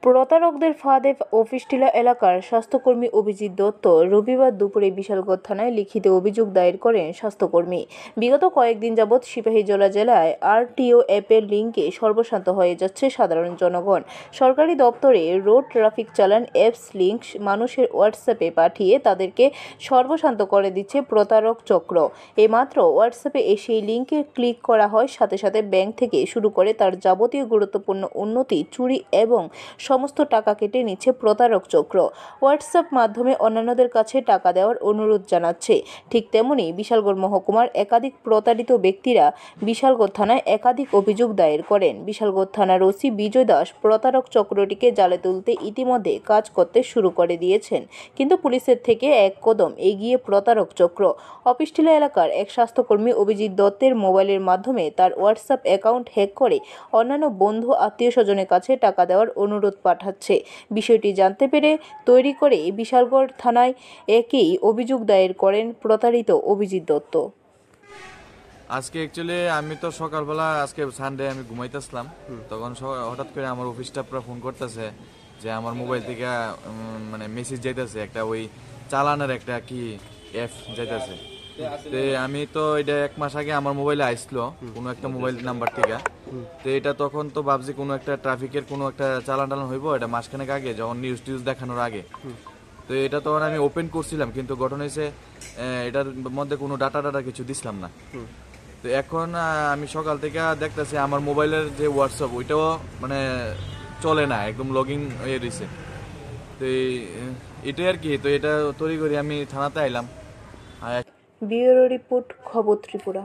প্রতারকদের ফাঁদে অফিসটিলা এলাকার স্বাস্থ্যকর্মী অভিজিৎ দত্ত রবিবার দুপুরে বিশালগড় থানায় লিখিত অভিযোগ দায়ের করেন স্বাস্থ্যকর্মী। বিগত কয়েকদিন যাবৎ সিপাহীজলা জেলায় আরটিও অ্যাপের লিঙ্কে সর্বশান্ত হয়ে যাচ্ছে সাধারণ জনগণ। সরকারি দপ্তরে রোড ট্রাফিক চালান অ্যাপস লিঙ্ক মানুষের হোয়াটসঅ্যাপে পাঠিয়ে তাদেরকে সর্বশান্ত করে দিচ্ছে প্রতারক চক্র। এইমাত্র হোয়াটসঅ্যাপে সেই লিঙ্কে ক্লিক করা হয়, সাথে সাথে ব্যাংক থেকে শুরু করে তার যাবতীয় গুরুত্বপূর্ণ উন্নতি চুরি এবং সমস্ত টাকা কেটে নিচ্ছে প্রতারক চক্র। হোয়াটসঅ্যাপ মাধ্যমে অন্যান্যদের কাছে টাকা দেওয়ার অনুরোধ জানাচ্ছে। ঠিক তেমনি বিশালগড় মহকুমার একাধিক প্রতারিত ব্যক্তিরা বিশালগড় থানায় একাধিক অভিযোগ দায়ের করেন। বিশালগড় থানার ওসি বিজয় দাস প্রতারক চক্রটিকে জালে তুলতে ইতিমধ্যে কাজ করতে শুরু করে দিয়েছেন, কিন্তু পুলিশের থেকে এক কদম এগিয়ে প্রতারক চক্র। অফিসটিলা এলাকার এক স্বাস্থ্যকর্মী অভিজিৎ দত্তের মোবাইলের মাধ্যমে তার হোয়াটসঅ্যাপ অ্যাকাউন্ট হ্যাক করে অন্যান্য বন্ধু আত্মীয় স্বজনের কাছে টাকা দেওয়ার অনুরোধ পাঠাচ্ছে। বিষয়টি জানতে পেরে তৈরি করে বিশালগড় থানায় একই অভিযোগ দায়ের করেন প্রতারিত অভিজিৎ দত্ত। আজকে অ্যাকচুয়ালি আমি তো সকালবেলা, আজকে সানডে, আমি ঘুমাইতেছিলাম, তখন হঠাৎ করে আমার অফিস স্টাফরা ফোন করতেছে যে আমার মোবাইল থেকে মানে মেসেজ যাইতেছে, একটা ওই চালানের একটা কি অ্যাপ যাইতেছে। তো আমি তো এটা 1 মাস আগে আমার মোবাইলে আসলো কোনো একটা মোবাইল নাম্বার থেকে। তো এটা তখন তো ভাবছি কোনো একটা ট্রাফিকের কোনো একটা চালান টালান হইব, এটা মাসখানেক আগে যখন নিউজ দেখানোর আগে। তো এটা তখন আমি ওপেন করছিলাম, কিন্তু ঘটনা হয়েছে এটার মধ্যে কোনো ডাটা কিছু দিছিলাম না। তো এখন আমি সকাল থেকে দেখতেছি আমার মোবাইলের যে হোয়াটসঅ্যাপ ওইটাও মানে চলে না, একদম লগইন হয়ে রয়েছে। তো এটাই আর কি। তো এটা তৈরি করি আমি থানাতে আইলাম। ব্যুরো রিপোর্ট, খবর ত্রিপুরা।